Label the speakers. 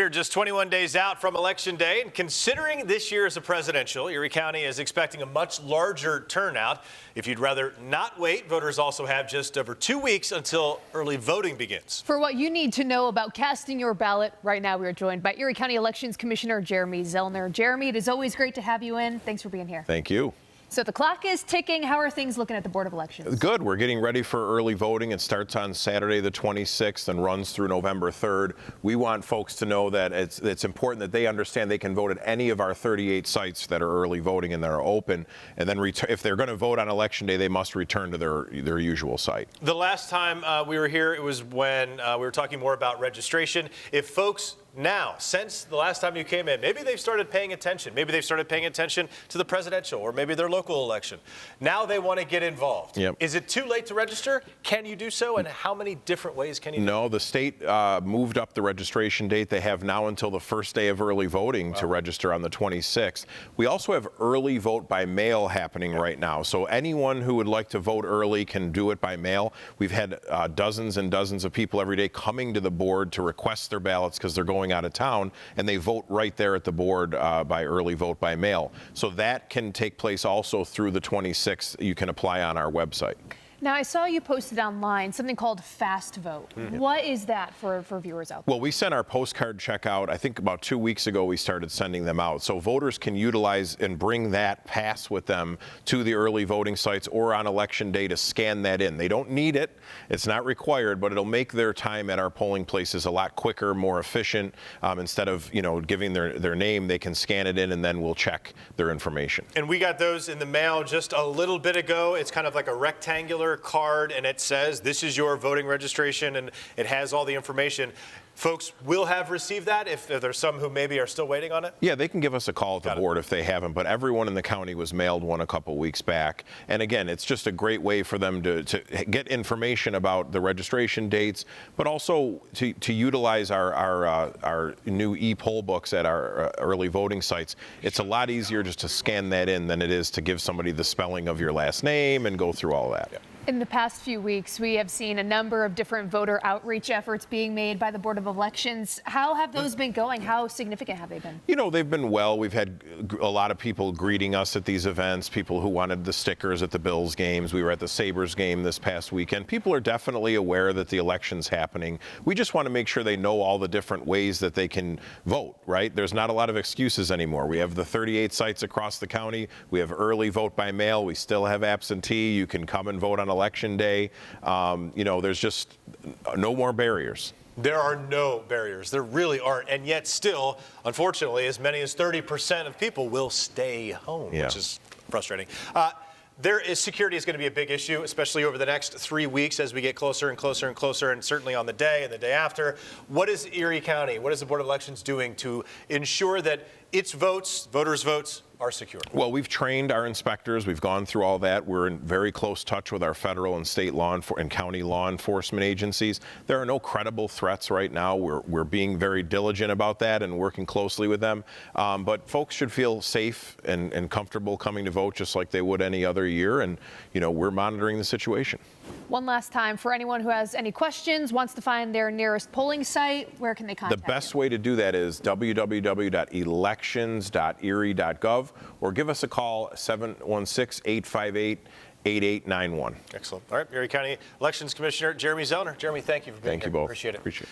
Speaker 1: are just 21 days out from Election Day, and considering this year is a presidential, Erie County is expecting a much larger turnout. If you'd rather not wait, voters also have just over 2 weeks until early voting begins.
Speaker 2: For what you need to know about casting your ballot, right now we are joined by Erie County Elections Commissioner Jeremy Zellner. Jeremy, it is always great to have you in. Thanks for being here.
Speaker 3: Thank you.
Speaker 2: So the clock is ticking. How are things looking at the Board of Elections?
Speaker 3: Good. We're getting ready for early voting. It starts on Saturday the 26th and runs through November 3rd. We want folks to know that it's important that they understand they can vote at any of our 38 sites that are early voting and that are open. And then if they're going to vote on Election Day, they must return to their usual site.
Speaker 1: The last time we were here, it was when we were talking more about registration. If folks now, since the last time you came in, maybe they've started paying attention. Maybe they've started paying attention to the presidential or maybe their local election. Now they want to get involved.
Speaker 3: Yep.
Speaker 1: Is it too late to register? Can you do so? And how many different ways can you do so?
Speaker 3: No, the state moved up the registration date. They have now until the first day of early voting to register on the 26th. We also have early vote by mail happening right now. So anyone who would like to vote early can do it by mail. We've had dozens and dozens of people every day coming to the board to request their ballots because they're going out of town, and they vote right there at the board by early vote by mail. So that can take place also through the 26th. You can apply on our website.
Speaker 2: Now, I saw you posted online something called Fast Vote. What is that for viewers out there?
Speaker 3: Well, we sent our postcard check out, I think about 2 weeks ago we started sending them out. So voters can utilize and bring that pass with them to the early voting sites or on Election Day to scan that in. They don't need it. It's not required, but it'll make their time at our polling places a lot quicker, more efficient. Instead of, giving their name, they can scan it in and then we'll check their information.
Speaker 1: And we got those in the mail just a little bit ago. It's kind of like a rectangular card, and it says this is your voting registration, and it has all the information. Folks will have received that if there's some who maybe are still waiting on it?
Speaker 3: Yeah, they can give us a call at the board if they haven't, but everyone in the county was mailed one a couple weeks back. And again, it's just a great way for them to get information about the registration dates, but also to utilize our new e-poll books at our early voting sites. It's a lot easier just to scan that in than it is to give somebody the spelling of your last name and go through all that.
Speaker 1: Yeah.
Speaker 2: In the past few weeks, we have seen a number of different voter outreach efforts being made by the Board of Elections. How have those been going? How significant have they been?
Speaker 3: They've been well. We've had a lot of people greeting us at these events, people who wanted the stickers at the Bills games. We were at the Sabres game this past weekend. People are definitely aware that the election's happening. We just want to make sure they know all the different ways that they can vote, right? There's not a lot of excuses anymore. We have the 38 sites across the county. We have early vote by mail. We still have absentee. You can come and vote on Election Day. There's just no more barriers.
Speaker 1: There are no barriers. There really aren't. And yet still, unfortunately, as many as 30% of people will stay home, which is frustrating. Security is going to be a big issue, especially over the next 3 weeks as we get closer and closer and closer, and certainly on the day and the day after. What is Erie County, what is the Board of Elections doing to ensure that its votes, voters' votes, are secure? Well,
Speaker 3: we've trained our inspectors. We've gone through all that. We're in very close touch with our federal and state and county law enforcement agencies. There are no credible threats right now. We're being very diligent about that and working closely with them. But folks should feel safe and comfortable coming to vote just like they would any other year. And, we're monitoring the situation.
Speaker 2: One last time, for anyone who has any questions, wants to find their nearest polling site, where can they contact
Speaker 3: The best way to do that is www.elections.erie.gov or give us a call, 716-858-8891.
Speaker 1: Excellent. All right, Erie County Elections Commissioner Jeremy Zellner. Jeremy, thank you for being here.
Speaker 3: Thank you both.
Speaker 1: Appreciate it.
Speaker 3: Appreciate it.